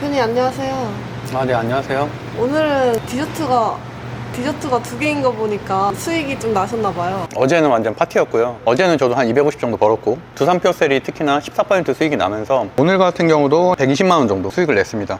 대표님 안녕하세요. 네, 안녕하세요. 오늘은 디저트가 두 개인 거 보니까 수익이 좀 나셨나 봐요. 어제는 완전 파티였고요. 어제는 저도 한 250 정도 벌었고, 두산 퓨어셀이 특히나 14% 수익이 나면서 오늘 같은 경우도 120만 원 정도 수익을 냈습니다.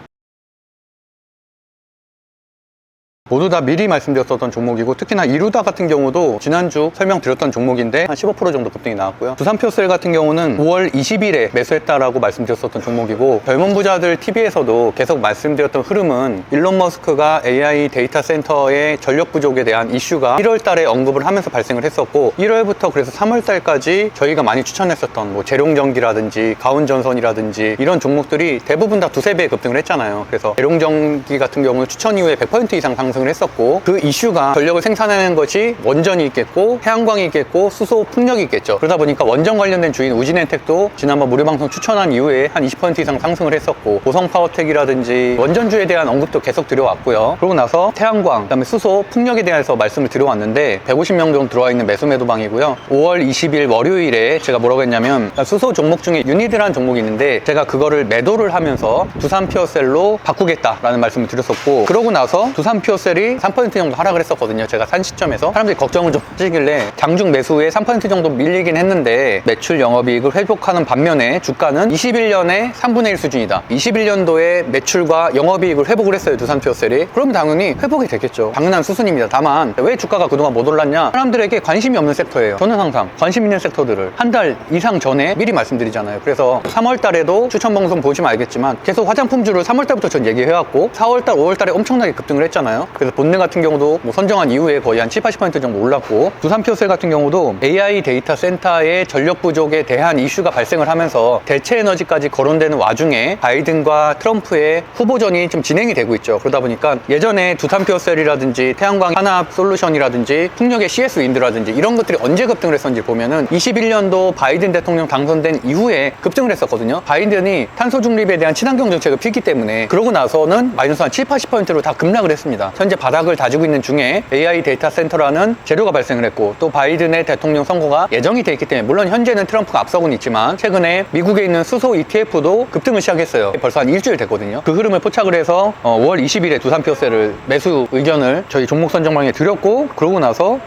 모두 다 미리 말씀드렸었던 종목이고, 특히나 이루다 같은 경우도 지난주 설명드렸던 종목인데 한 15% 정도 급등이 나왔고요. 두산 퓨어셀 같은 경우는 5월 20일에 매수했다라고 말씀드렸었던 종목이고, 젊은 부자들 TV에서도 계속 말씀드렸던 흐름은 일론 머스크가 AI 데이터 센터의 전력 부족에 대한 이슈가 1월 달에 언급을 하면서 발생을 했었고, 1월부터 그래서 3월 달까지 저희가 많이 추천했었던 뭐 재룡전기라든지 가온전선이라든지 이런 종목들이 대부분 다 두세 배 급등을 했잖아요. 그래서 재룡전기 같은 경우는 추천 이후에 100% 이상 상승을 했었고, 그 이슈가 전력을 생산하는 것이 원전이 있겠고 태양광이 있겠고 수소 풍력이 있겠죠. 그러다 보니까 원전 관련된 주인 우진엔텍도 지난번 무료방송 추천한 이후에 한 20% 이상 상승을 했었고, 고성파워텍이라든지 원전주에 대한 언급도 계속 드려왔고요. 그러고 나서 태양광, 그다음에 수소 풍력에 대해서 말씀을 드려왔는데 150명 정도 들어와 있는 매수 매도방이고요. 5월 20일 월요일에 제가 뭐라고 했냐면, 수소 종목 중에 유니드라는 종목이 있는데 제가 그거를 매도를 하면서 두산 퓨어셀로 바꾸겠다라는 말씀을 드렸었고, 그러고 나서 두산 퓨어셀이 3% 정도 하락을 했었거든요. 제가 산 시점에서 사람들이 걱정을 좀 하시길래 장중 매수에 3% 정도 밀리긴 했는데, 매출 영업이익을 회복하는 반면에 주가는 21년에 3분의 1 수준이다. 21년도에 매출과 영업이익을 회복을 했어요, 두산 퓨어셀이. 그러면 당연히 회복이 되겠죠. 당연한 수순입니다. 다만 왜 주가가 그동안 못 올랐냐? 사람들에게 관심이 없는 섹터예요. 저는 항상 관심 있는 섹터들을 한 달 이상 전에 미리 말씀드리잖아요. 그래서 3월 달에도 추천 방송 보시면 알겠지만 계속 화장품주를 3월 달부터 전 얘기해왔고, 4월 달, 5월 달에 엄청나게 급등을 했잖아요. 그래서 본네 같은 경우도 뭐 선정한 이후에 거의 한 70-80% 정도 올랐고, 두산 퓨어셀 같은 경우도 AI 데이터 센터의 전력 부족에 대한 이슈가 발생을 하면서 대체 에너지까지 거론되는 와중에 바이든과 트럼프의 후보전이 좀 진행이 되고 있죠. 그러다 보니까 예전에 두산 퓨어셀이라든지 태양광 산업 솔루션이라든지 풍력의 CS 윈드라든지 이런 것들이 언제 급등을 했었는지 보면은 21년도 바이든 대통령 당선된 이후에 급등을 했었거든요. 바이든이 탄소 중립에 대한 친환경 정책을 폈기 때문에. 그러고 나서는 마이너스 한 70-80%로 다 급락을 했습니다. 현재 바닥을 다지고 있는 중에 AI 데이터 센터라는 재료가 발생을 했고, 또 바이든의 대통령 선거가 예정이 돼 있기 때문에, 물론 현재는 트럼프가 앞서고는 있지만 최근에 미국에 있는 수소 ETF도 급등을 시작했어요. 벌써 한 일주일 됐거든요. 그 흐름을 포착을 해서 5월 20일에 두산 퓨어셀을 매수 의견을 저희 종목 선정방에 드렸고, 그러고 나서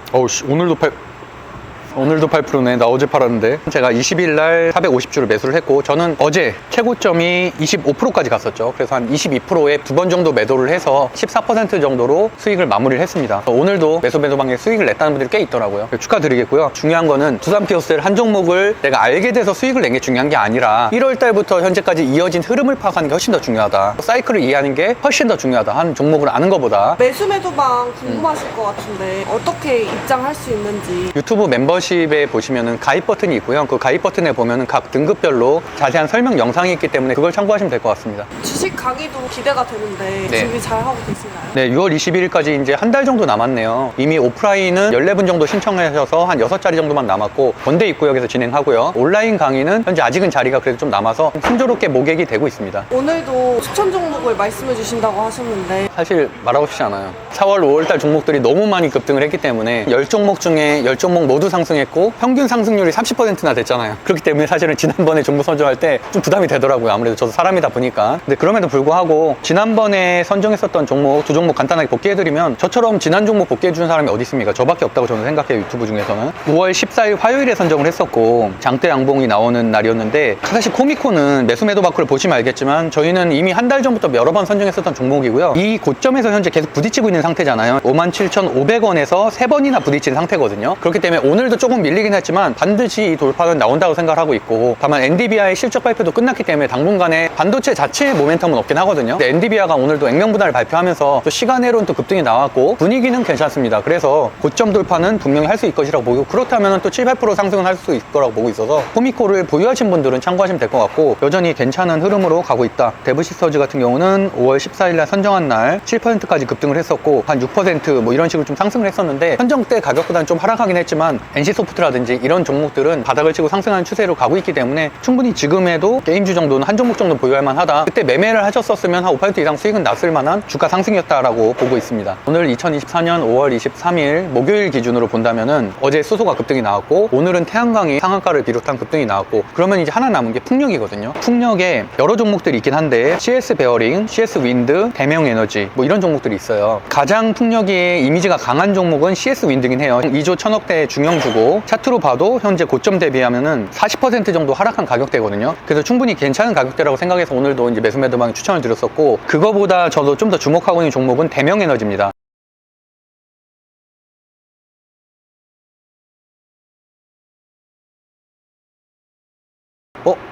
오늘도 8%네. 나 어제 팔았는데. 제가 20일 날 450주를 매수를 했고, 저는 어제 최고점이 25%까지 갔었죠. 그래서 한 22%에 두 번 정도 매도를 해서 14% 정도로 수익을 마무리를 했습니다. 오늘도 매도방에 수익을 냈다는 분들이 꽤 있더라고요. 축하드리겠고요. 중요한 거는 두산 퓨어셀 한 종목을 내가 알게 돼서 수익을 낸 게 중요한 게 아니라 1월 달부터 현재까지 이어진 흐름을 파악하는 게 훨씬 더 중요하다. 사이클을 이해하는 게 훨씬 더 중요하다. 한 종목을 아는 것보다. 매수 매도방 궁금하실 것 같은데 어떻게 입장할 수 있는지. 유튜브 멤버십에 보시면은 가입 버튼이 있고요. 그 가입 버튼에 보면은 각 등급별로 자세한 설명 영상이 있기 때문에 그걸 참고하시면 될 것 같습니다. 주식 강의도 기대가 되는데 네. 준비 잘 하고 계신가요? 네, 6월 21일까지 이제 한 달 정도 남았네요. 이미 오프라인은 14분 정도 신청하셔서 한 6자리 정도만 남았고, 원대 입구역에서 진행하고요. 온라인 강의는 현재 아직은 자리가 그래도 좀 남아서 순조롭게 모객이 되고 있습니다. 오늘도 추천 종목을 말씀해 주신다고 하셨는데 사실 말하고 싶지 않아요. 4월, 5월달 종목들이 너무 많이 급등을 했기 때문에 10종목 중에 10종목 모두 상승했고 평균 상승률이 30%나 됐잖아요. 그렇기 때문에 사실은 지난번에 종목 선정할 때 좀 부담이 되더라고요. 아무래도 저도 사람이다 보니까. 근데 그럼에도 불구하고 지난번에 선정했었던 종목 두 종목 간단하게 복귀해드리면, 저처럼 지난 종목 복귀해주는 사람이 어디 있습니까? 저밖에 없다고 저는 생각해요. 유튜브 중에서는. 5월 14일 화요일에 선정을 했었고 장대 양봉이 나오는 날이었는데, 사실 코미코는 매수 매도 바크를 보시면 알겠지만 저희는 이미 한 달 전부터 여러 번 선정했었던 종목이고요. 이 고점에서 현재 계속 부딪히고 있는 상태잖아요. 57,500원에서 3번이나 부딪힌 상태거든요. 그렇기 때문에 오늘도 조금 밀리긴 했지만 반드시 이 돌파는 나온다고 생각하고 있고, 다만 엔디비아의 실적 발표도 끝났기 때문에 당분간에 반도체 자체의 모멘텀은 없긴 하거든요. 근데 엔디비아가 오늘도 액면분할을 발표하면서 또 시간외로는 또 급등이 나왔고 분위기는 괜찮습니다. 그래서 고점 돌파는 분명히 할 수 있을 것이라고 보고, 그렇다면 또 7-8% 상승은 할 수 있을 거라고 보고 있어서 코미코를 보유하신 분들은 참고하시면 될 것 같고, 여전히 괜찮은 흐름으로 가고 있다. 데브시스터즈 같은 경우는 5월 14일 날 선정한 날 7%까지 급등을 했었고, 한 6% 뭐 이런 식으로 좀 상승을 했었는데, 선정 때 가격보다는 좀 하락하긴 했지만 NC소프트라든지 이런 종목들은 바닥을 치고 상승하는 추세로 가고 있기 때문에 충분히 지금에도 게임주 정도는 한 종목 정도 보유할 만하다. 그때 매매를 하셨었으면 한 5% 이상 수익은 났을 만한 주가 상승이었다라고 보고 있습니다. 오늘 2024년 5월 23일 목요일 기준으로 본다면은 어제 수소가 급등이 나왔고 오늘은 태양광이 상한가를 비롯한 급등이 나왔고, 그러면 이제 하나 남은 게 풍력이거든요. 풍력에 여러 종목들이 있긴 한데 CS 베어링, CS 윈드, 대명 에너지 뭐 이런 종목들이 있어요. 가장 풍력의 이미지가 강한 종목은 CS 윈드긴 해요. 2조 1000억대 중형주고 차트로 봐도 현재 고점 대비하면은 40% 정도 하락한 가격대거든요. 그래서 충분히 괜찮은 가격대라고 생각해서 오늘도 이제 매수 매도방 추천을 드렸었고, 그거보다 저도 좀 더 주목하고 있는 종목은 대명 에너지입니다.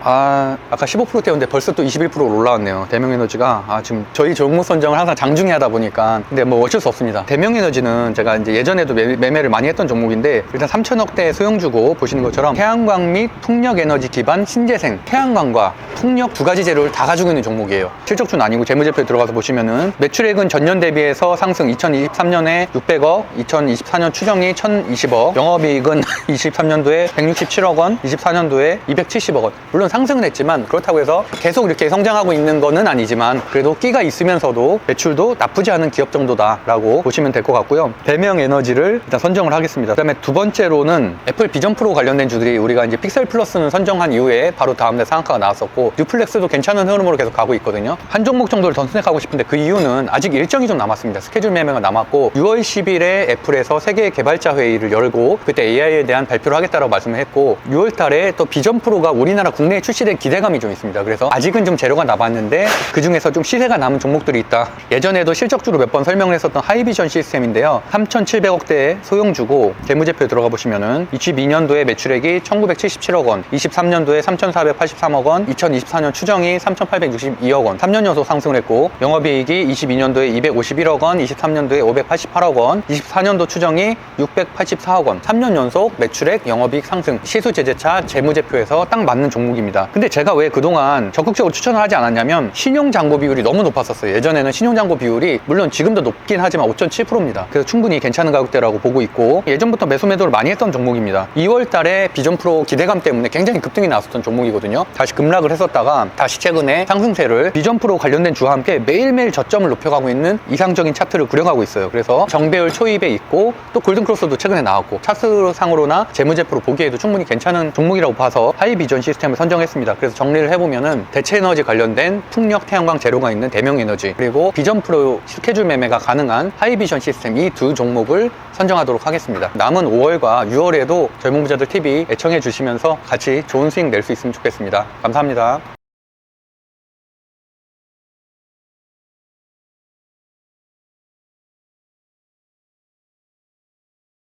아까 15%대였는데 벌써 또 21%로 올라왔네요. 대명에너지가 지금 저희 종목 선정을 항상 장중에 하다 보니까, 근데 뭐 어쩔 수 없습니다. 대명에너지는 제가 이제 예전에도 매매를 많이 했던 종목인데, 일단 3천억대 소형주고 보시는 것처럼 태양광 및 풍력에너지 기반 신재생, 태양광과 풍력 두 가지 재료를 다 가지고 있는 종목이에요. 실적주는 아니고 재무제표에 들어가서 보시면은 매출액은 전년 대비해서 상승, 2023년에 600억, 2024년 추정이 1020억, 영업이익은 23년도에 167억 원, 24년도에 270억 원. 물론 상승은 했지만 그렇다고 해서 계속 이렇게 성장하고 있는 거는 아니지만 그래도 끼가 있으면서도 매출도 나쁘지 않은 기업 정도다라고 보시면 될 것 같고요. 대명 에너지를 일단 선정을 하겠습니다. 그 다음에 두 번째로는 애플 비전 프로 관련된 주들이, 우리가 이제 픽셀 플러스는 선정한 이후에 바로 다음날 상한가가 나왔었고 뉴플렉스도 괜찮은 흐름으로 계속 가고 있거든요. 한 종목 정도를 더 선택하고 싶은데 그 이유는 아직 일정이 좀 남았습니다. 스케줄 매매가 남았고 6월 10일에 애플에서 세계 개발자 회의를 열고 그때 AI에 대한 발표를 하겠다라고 말씀을 했고, 6월 달에 또 비전 프로가 우리나라 국내에 출시된 기대감이 좀 있습니다. 그래서 아직은 좀 재료가 남았는데 그 중에서 좀 시세가 남은 종목들이 있다. 예전에도 실적주로 몇 번 설명을 했었던 하이비전 시스템인데요. 3,700억대의 소형주고 재무제표에 들어가 보시면은 22년도에 매출액이 1,977억 원, 23년도에 3,483억 원, 2024년 추정이 3,862억 원, 3년 연속 상승을 했고 영업이익이 22년도에 251억 원, 23년도에 588억 원, 24년도 추정이 684억 원, 3년 연속 매출액, 영업이익 상승, 시수제재차 재무제표에서 딱 맞는 종목입니다. 근데 제가 왜 그동안 적극적으로 추천을 하지 않았냐면 신용잔고 비율이 너무 높았었어요. 예전에는 신용잔고 비율이 물론 지금도 높긴 하지만 5.7%입니다. 그래서 충분히 괜찮은 가격대라고 보고 있고, 예전부터 매수 매도를 많이 했던 종목입니다. 2월 달에 비전 프로 기대감 때문에 굉장히 급등이 나왔었던 종목이거든요. 다시 급락을 했었다가 다시 최근에 상승세를 비전 프로 관련된 주와 함께 매일매일 저점을 높여가고 있는 이상적인 차트를 구력하고 있어요. 그래서 정배열 초입에 있고 또 골든크로스도 최근에 나왔고 차트상으로나 재무제표로 보기에도 충분히 괜찮은 종목이라고 봐서 하이비전 시스템을 선정했습니다. 그래서 정리를 해보면은 대체에너지 관련된 풍력, 태양광 재료가 있는 대명에너지, 그리고 비전 프로 스케줄 매매가 가능한 하이비전 시스템, 이 두 종목을 선정하도록 하겠습니다. 남은 5월과 6월에도 젊은 부자들 TV 애청해 주시면서 같이 좋은 수익 낼 수 있으면 좋겠습니다. 감사합니다.